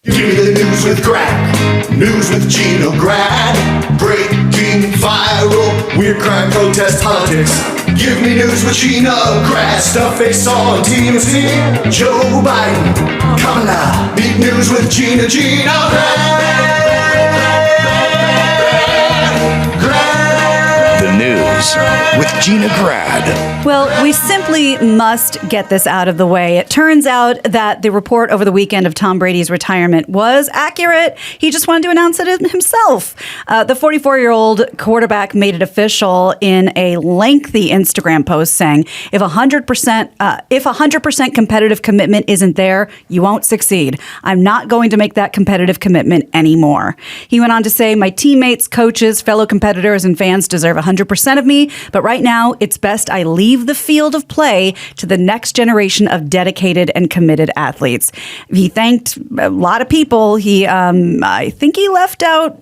Give me the news with crack, news with Gina Grad, breaking viral, weird crime, protest, politics. Give me news with Gina Grad, stuff they saw on TMZ, Joe Biden, Kamala, big news with Gina Grad. The news with Gina Grad. Well, we simply must get this out of the way. It turns out that the report over the weekend of Tom Brady's retirement was accurate. He just wanted to announce it himself. The 44-year-old quarterback made it official in a lengthy Instagram post saying, if 100% competitive commitment isn't there, you won't succeed. I'm not going to make that competitive commitment anymore. He went on to say, my teammates, coaches, fellow competitors, and fans deserve 100% of me, but right now it's best I leave the field of play to the next generation of dedicated and committed athletes. He thanked a lot of people. I think he left out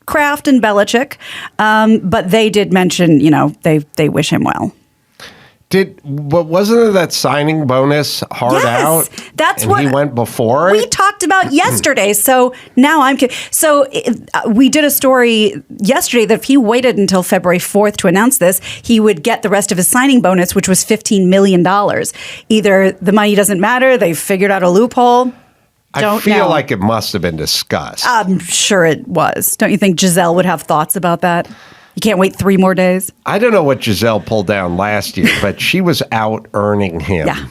Kraft and Belichick, but they did mention, they wish him well. But wasn't it that signing bonus hard out? That's and what he went before we it? talked about yesterday. So now we did a story yesterday that if he waited until February 4th to announce this, he would get the rest of his signing bonus, which was $15 million. Either the money doesn't matter, they've figured out a loophole. I feel like it must have been discussed. I'm sure it was. Don't you think Giselle would have thoughts about that? You can't wait 3 more days? I don't know what Giselle pulled down last year, but she was out earning him. Yeah.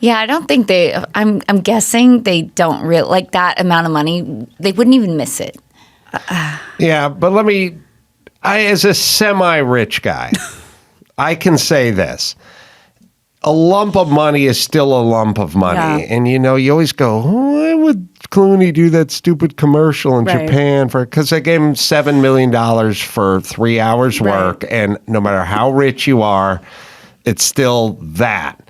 Yeah, I don't think I'm guessing they don't really like that amount of money. They wouldn't even miss it. Yeah, but as a semi-rich guy, I can say this. A lump of money is still a lump of money. Yeah. And, you always go, why would Clooney do that stupid commercial in Japan? Because they gave him $7 million for 3 hours work. And no matter how rich you are, it's still that.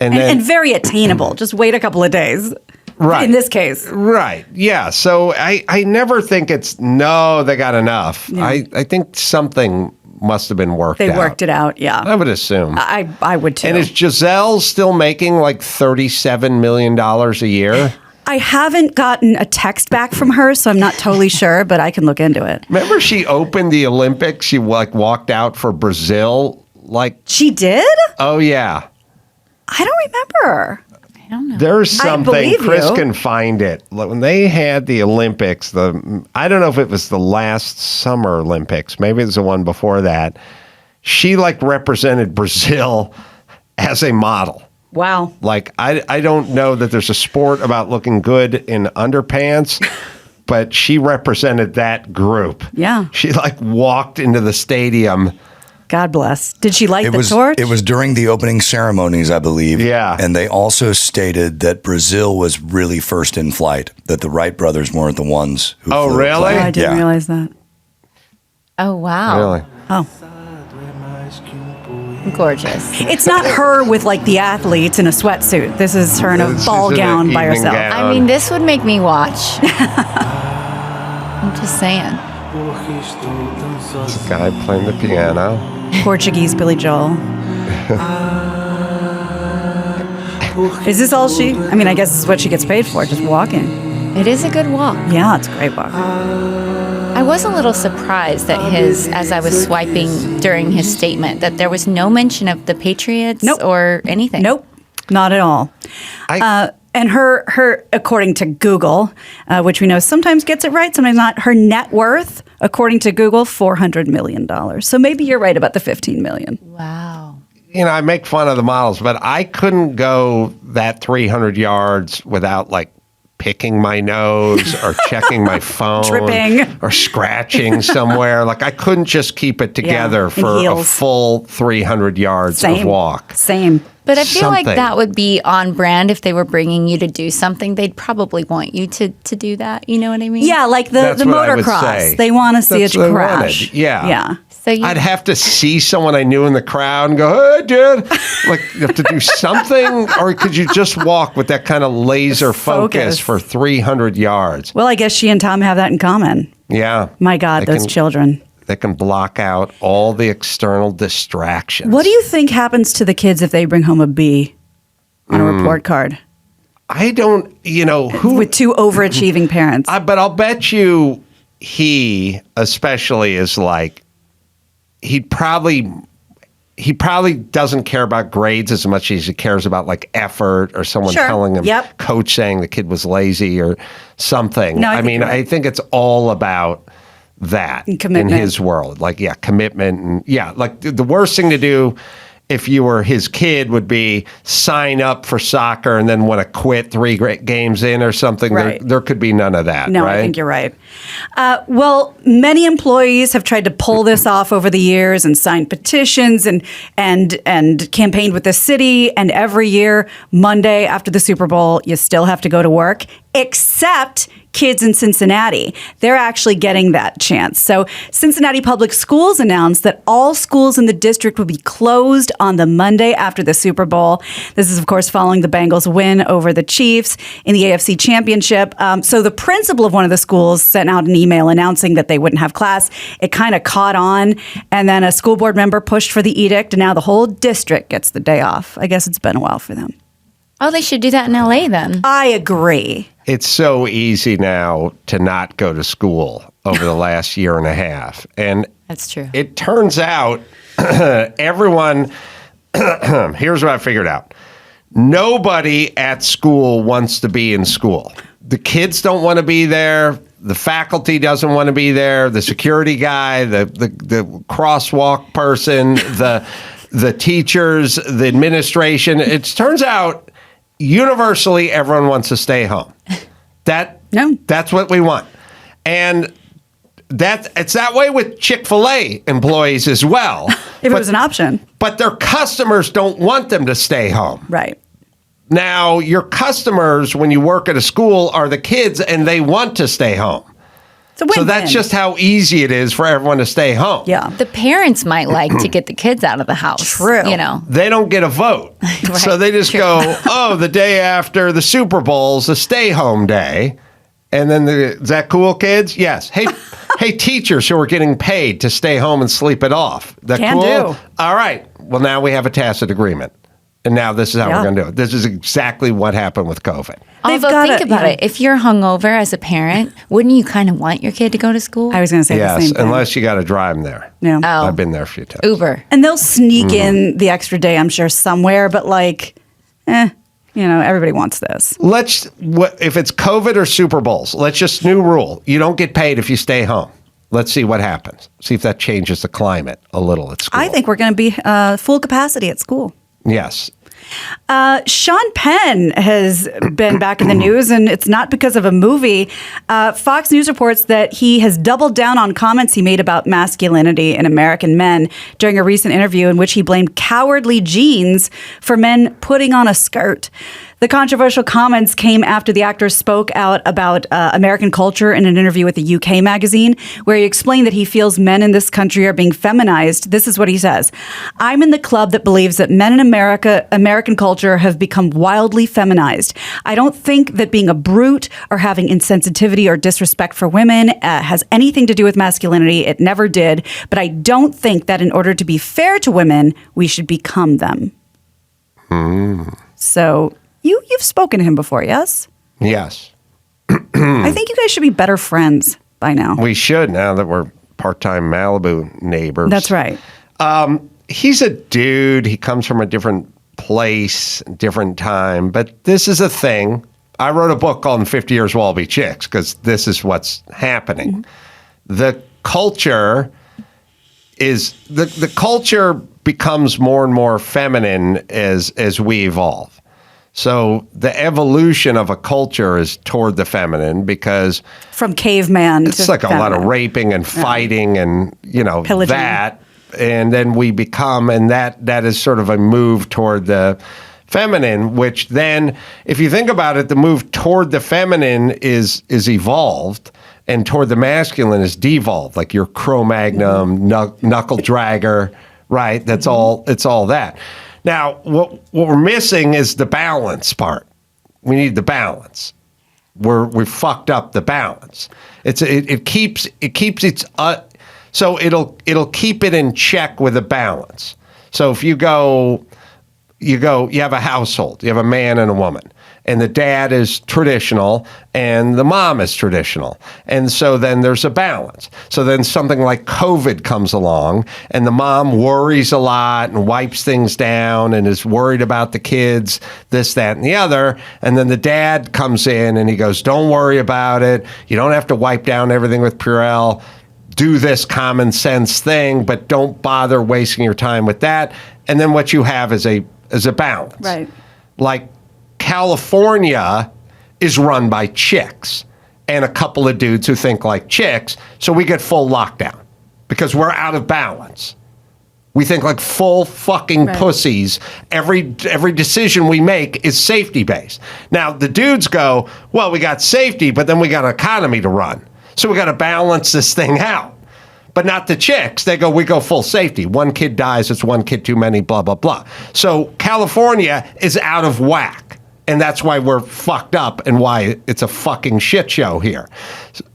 And very attainable. Just wait a couple of days. Right. In this case. Right. Yeah. So I never think they got enough. Yeah. I think something must have been worked out. They worked it out, yeah. I would assume. I would too. And is Giselle still making like $37 million a year? I haven't gotten a text back from her, so I'm not totally sure, but I can look into it. Remember she opened the Olympics? She walked out for Brazil? She did? Oh, yeah. I don't remember. I don't know. There's something, Chris you. can find it. When they had the Olympics, I don't know if it was the last Summer Olympics, maybe it was the one before that, she represented Brazil as a model. Wow. I don't know that there's a sport about looking good in underpants, but she represented that group. Yeah. She walked into the stadium. God bless. Did she light the torch? It was during the opening ceremonies, I believe. Yeah. And they also stated that Brazil was really first in flight, that the Wright brothers weren't the ones who flew the really? plane. I didn't realize that. Oh, wow. Really? Oh. Gorgeous. It's not her with the athletes in a sweatsuit. This is her in a ball gown by herself. Gown. I mean, this would make me watch. I'm just saying. It's a guy playing the piano. Portuguese Billy Joel. Is this all she? I mean, I guess this is what she gets paid for, just walking. It is a good walk. Yeah, it's a great walk. I was a little surprised that as I was swiping during his statement, that there was no mention of the Patriots or anything. Nope, not at all. And her, according to Google, which we know sometimes gets it right, sometimes not, her net worth, according to Google, $400 million. So maybe you're right about the $15 million. Wow. I make fun of the models, but I couldn't go that 300 yards without picking my nose or checking my phone. Tripping. Or scratching somewhere. I couldn't just keep it together for a full 300 yards of walk. Same. But I feel like that would be on brand if they were bringing you to do something. They'd probably want you to do that. You know what I mean? Yeah, the motocross. They want to see a crash. Yeah. Yeah. So I'd have to see someone I knew in the crowd and go, hey, dude. You have to do something? Or could you just walk with that kind of laser focus for 300 yards? Well, I guess she and Tom have that in common. Yeah. My God, those children. They can block out all the external distractions. What do you think happens to the kids if they bring home a B on a report card? I don't, who with two overachieving parents. But I'll bet you he especially is like, he probably doesn't care about grades as much as he cares about like effort or someone telling him, coach saying the kid was lazy or something. No, I think it's all about that in his world. Like, commitment. And like the worst thing to do if you were his kid would be sign up for soccer and then want to quit 3 games in or something. Right. There could be none of that. No, right? I think you're right. Well, many employees have tried to pull this off over the years and signed petitions and campaigned with the city. And every year, Monday after the Super Bowl, you still have to go to work, except kids in Cincinnati. They're actually getting that chance. So Cincinnati Public Schools announced that all schools in the district will be closed on the Monday after the Super Bowl. This is, of course, following the Bengals' win over the Chiefs in the AFC Championship. So the principal of one of the schools sent out an email announcing that they wouldn't have class. It kind of caught on, and then a school board member pushed for the edict, and now the whole district gets the day off. I guess it's been a while for them. Oh, they should do that in LA then. I agree. It's so easy now to not go to school over the last year and a half. And that's true. It turns out everyone, here's what I figured out. Nobody at school wants to be in school. The kids don't want to be there. The faculty doesn't want to be there. The security guy, the crosswalk person, the teachers, the administration. It turns out universally, everyone wants to stay home. That's what we want. And it's that way with Chick-fil-A employees as well. If it was an option. But their customers don't want them to stay home. Right. Now, your customers, when you work at a school, are the kids, and they want to stay home. So that's just how easy it is for everyone to stay home. Yeah. The parents might like to get the kids out of the house. True. They don't get a vote. Right. So they just go, the day after the Super Bowl's a stay-home day. And then, is that cool, kids? Yes. Hey, teachers who are getting paid to stay home and sleep it off. That Can cool? do. All right. Well, now we have a tacit agreement. And now this is how we're going to do it. This is exactly what happened with COVID. Although, think about it. If you're hungover as a parent, wouldn't you kind of want your kid to go to school? I was going to say the same thing. Yes, unless you got to drive them there. Yeah. Oh. I've been there a few times. Uber. And they'll sneak in the extra day, I'm sure, somewhere. But everybody wants this. If it's COVID or Super Bowls, new rule. You don't get paid if you stay home. Let's see what happens. See if that changes the climate a little at school. I think we're going to be full capacity at school. Yes. Sean Penn has been back in the news, and it's not because of a movie. Fox News reports that he has doubled down on comments he made about masculinity in American men during a recent interview in which he blamed cowardly genes for men putting on a skirt. The controversial comments came after the actor spoke out about American culture in an interview with a UK magazine, where he explained that he feels men in this country are being feminized. This is what he says. I'm in the club that believes that men in American culture have become wildly feminized. I don't think that being a brute or having insensitivity or disrespect for women has anything to do with masculinity. It never did. But I don't think that in order to be fair to women, we should become them. So... You've spoken to him before, yes? Yes. I think you guys should be better friends by now. We should, now that we're part-time Malibu neighbors. That's right. He's a dude. He comes from a different place, different time. But this is a thing. I wrote a book called 50 Years We'll All Be Chicks because this is what's happening. Mm-hmm. The culture becomes more and more feminine as we evolve. So the evolution of a culture is toward the feminine because from caveman it's to like feminine. A lot of raping and fighting and pillaging. That, and then we become, and that is sort of a move toward the feminine. Which then, if you think about it, the move toward the feminine is evolved, and toward the masculine is devolved. Like your Cro-Magnon, knuckle dragger, right? That's all. It's all that. Now, what we're missing is the balance part. We need the balance. We fucked up the balance. It keeps its so it'll keep it in check with a balance. So if you have a household, you have a man and a woman, and the dad is traditional and the mom is traditional. And so then there's a balance. So then something like COVID comes along and the mom worries a lot and wipes things down and is worried about the kids, this, that, and the other. And then the dad comes in and he goes, don't worry about it. You don't have to wipe down everything with Purell. Do this common sense thing, but don't bother wasting your time with that. And then what you have is a balance. Right. Like California is run by chicks and a couple of dudes who think like chicks, so we get full lockdown because we're out of balance. We think like full fucking pussies. Every decision we make is safety based. Now the dudes go, well, we got safety, but then we got an economy to run. So we got to balance this thing out. But not the chicks. They go, we go full safety. One kid dies, it's one kid too many, blah, blah, blah. So California is out of whack. And that's why we're fucked up and why it's a fucking shit show here.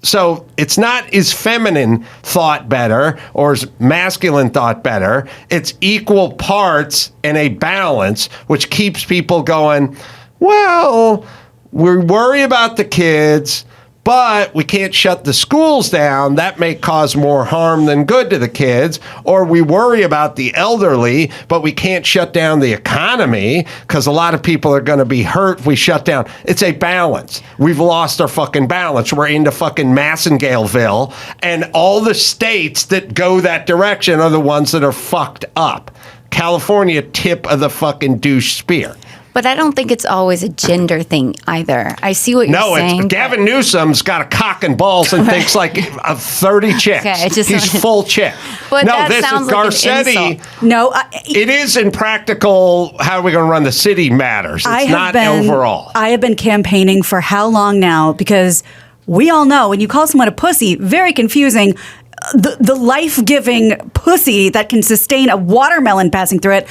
So it's not is feminine thought better or is masculine thought better. It's equal parts and a balance, which keeps people going, well, we worry about the kids, but we can't shut the schools down. That may cause more harm than good to the kids. Or we worry about the elderly, but we can't shut down the economy because a lot of people are going to be hurt if we shut down. It's a balance. We've lost our fucking balance. We're into fucking Massengaleville, and all the states that go that direction are the ones that are fucked up. California, tip of the fucking douche spear. But I don't think it's always a gender thing either. I see what you're saying. No, Gavin Newsom's got a cock and balls and thinks like 30 chicks. Okay, He's full chick. But no, that this sounds is like an Garcetti. insult. No, It is in practical, how are we going to run the city matters. It's not overall. I have been campaigning for how long now? Because we all know when you call someone a pussy, very confusing. The life-giving pussy that can sustain a watermelon passing through it.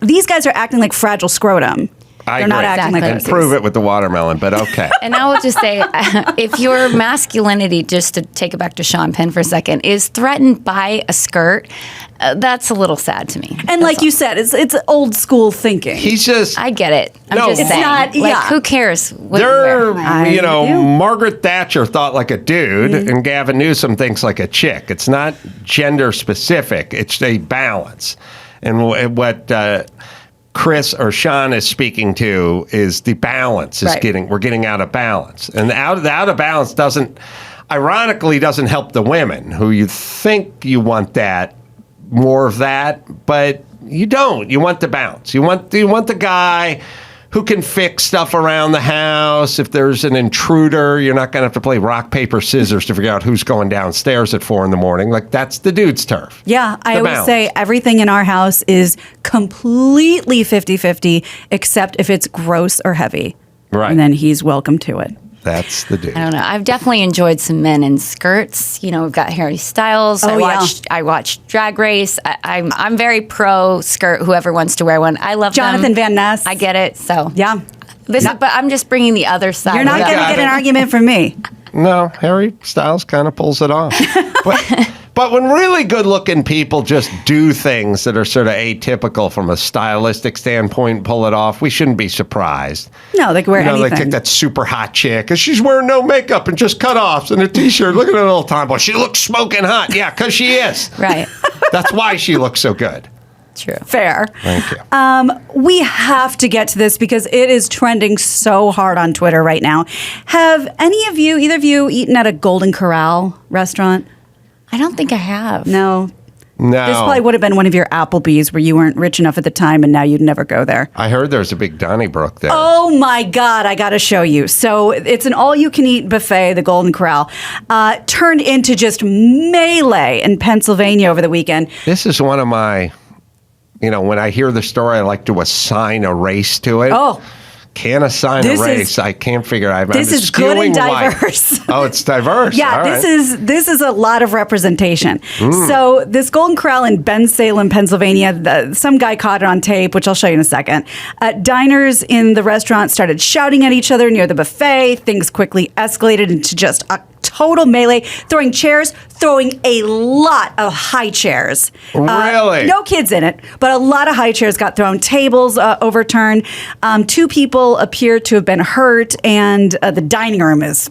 These guys are acting like fragile scrotum. I They're not agree. acting like Exactly. pussies. Prove it with the watermelon, but okay. And I will just say, if your masculinity, just to take it back to Sean Penn for a second, is threatened by a skirt, that's a little sad to me. And That's like all. you said, it's old school thinking. He's just... I get it. I'm No, just it's saying. not- Like, yeah. who cares what you They're, wear? I do. Margaret Thatcher thought like a dude, and Gavin Newsom thinks like a chick. It's not gender specific. It's a balance. And what Chris or Sean is speaking to is the balance is Right. we're getting out of balance. And the out of balance ironically doesn't help the women who you think you want that, more of that, but you don't. You want the balance. You want the guy who can fix stuff around the house. If there's an intruder, you're not going to have to play rock, paper, scissors to figure out who's going downstairs at 4 a.m. Like, that's the dude's turf. Yeah, I The always balance. say everything in our house is completely 50-50, except if it's gross or heavy. Right. And then he's welcome to it. That's the dude. I don't know. I've definitely enjoyed some men in skirts. You know, we've got Harry Styles. Oh, yeah. I watched Drag Race. I'm very pro skirt. Whoever wants to wear one, I love Jonathan them. Van Ness. I get it. So Yeah. but I'm just bringing the other side. You're not of going it. to get an argument from me. No, Harry Styles kind of pulls it off. But when really good-looking people just do things that are sort of atypical from a stylistic standpoint, pull it off, we shouldn't be surprised. No, they can wear They anything. take that super hot chick, because she's wearing no makeup and just cut-offs and a T-shirt. Look at that little tomboy. She looks smoking hot. Yeah, because she is. Right. That's why she looks so good. True. Fair. Thank you. We have to get to this because it is trending so hard on Twitter right now. Have either of you, eaten at a Golden Corral restaurant? I don't think I have. No. No. This probably would have been one of your Applebee's where you weren't rich enough at the time and now you'd never go there. I heard there's a big Donnybrook there. Oh my God, I got to show you. So it's an all-you-can-eat buffet, the Golden Corral, turned into just melee in Pennsylvania over the weekend. This is one of my, when I hear the story, I like to assign a race to it. Oh. Can't assign This a is- race. I can't figure out. This is good and diverse. Oh, it's diverse. Yeah, All right. this is a lot of representation. So this Golden Corral in Bensalem, Pennsylvania, some guy caught it on tape, which I'll show you in a second. Diners in the restaurant started shouting at each other near the buffet. Things quickly escalated into just a total melee, throwing chairs, throwing a lot of high chairs. Really? No kids in it, but a lot of high chairs got thrown, tables overturned. 2 people appear to have been hurt, and the dining room is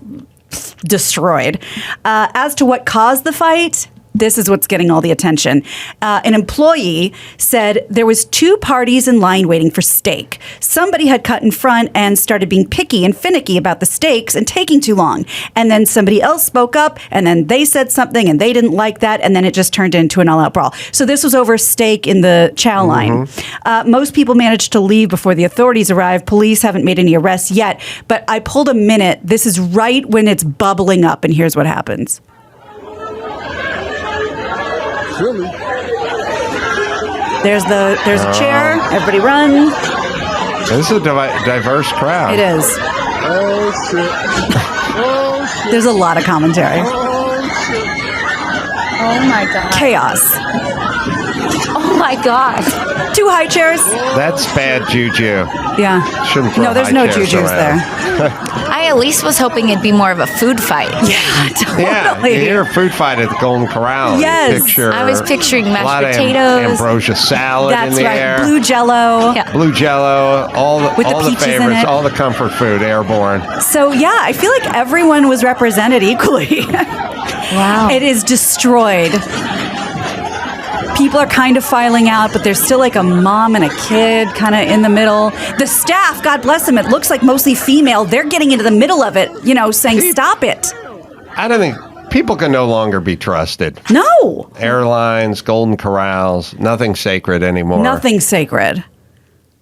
destroyed. As to what caused the fight, this is what's getting all the attention. An employee said there was 2 parties in line waiting for steak. Somebody had cut in front and started being picky and finicky about the steaks and taking too long. And then somebody else spoke up, and then they said something, and they didn't like that, and then it just turned into an all-out brawl. So this was over steak in the chow line. Most people managed to leave before the authorities arrived. Police haven't made any arrests yet, but I pulled a minute. This is right when it's bubbling up, and here's what happens. There's a chair. Everybody run. This is a diverse crowd. It is. Oh, shit. Oh, shit. There's a lot of commentary. Oh, shit. Oh my God. Chaos. Oh my God. 2 high chairs. That's bad juju. Yeah. Shouldn't throw No, there's high no chairs jujus around. there. I at least was hoping it'd be more of a food fight. Yeah, totally. Yeah, you hear a food fight at the Golden Corral. Yes. I was picturing a mashed lot potatoes. of ambrosia salad That's in the right. air. Blue Jello. Yeah. Blue Jello, all the With the peaches in favorites, it. all the comfort food, airborne. So yeah, I feel like everyone was represented equally. Wow. It is destroyed. People are kind of filing out, but there's still like a mom and a kid kind of in the middle. The staff, God bless them, it looks like mostly female. They're getting into the middle of it, saying, stop it. I don't think people can no longer be trusted. No, Airlines, Golden Corrals, nothing sacred anymore. nothing sacred.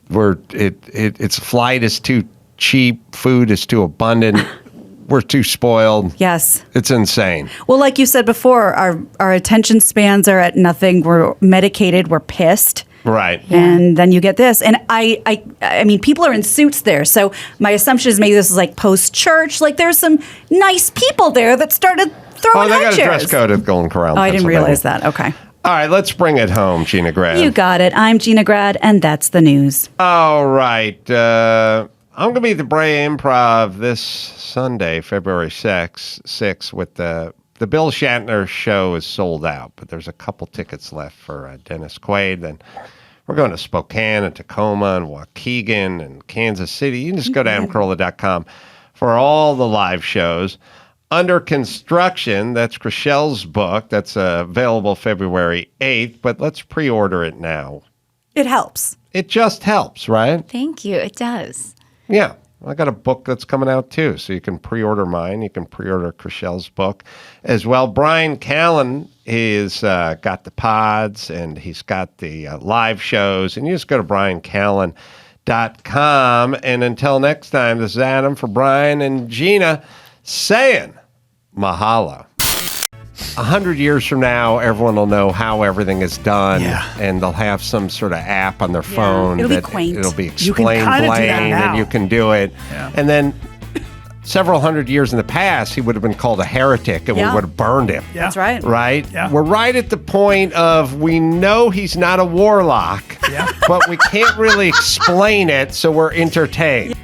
Its flight is too cheap, food is too abundant. We're too spoiled. Yes. It's insane. Well, like you said before, our attention spans are at nothing. We're medicated. We're pissed. Right. And then you get this. And I mean, people are in suits there. So my assumption is maybe this is like post-church. Like there's some nice people there that started throwing they high got a chairs. dress code at Golden Corral. Oh, I didn't Pennsylvania. realize that. Okay. All right, let's bring it home, Gina Grad. You got it. I'm Gina Grad, and that's the news. All right. I'm going to be at the Bray Improv this Sunday, February 6th, with the Bill Shatner show is sold out, but there's a couple tickets left for Dennis Quaid. Then we're going to Spokane and Tacoma and Waukegan and Kansas City. You can just go to Carolla.com for all the live shows. Under Construction, that's Chriselle's book. That's available February 8th, but let's pre-order it now. It helps. It just helps, right? Thank you. It does. Yeah. I got a book that's coming out too, so you can pre-order mine. You can pre-order Chriselle's book as well. Brian Callen is got the pods, and he's got the live shows, and you just go to briancallen.com. And until next time, this is Adam for Brian and Gina saying mahalo. 100 years from now, everyone will know how everything is done, and they'll have some sort of app on their phone. It'll be quaint. It'll be You can explain kinda do that Blaine, now. and you can do it. Yeah. And then several hundred years in the past, he would have been called a heretic, and we Yeah. would have burned him. Yeah. That's right. Right? Yeah. We're right at the point of we know he's not a warlock, Yeah. but we can't really explain it, so we're entertained.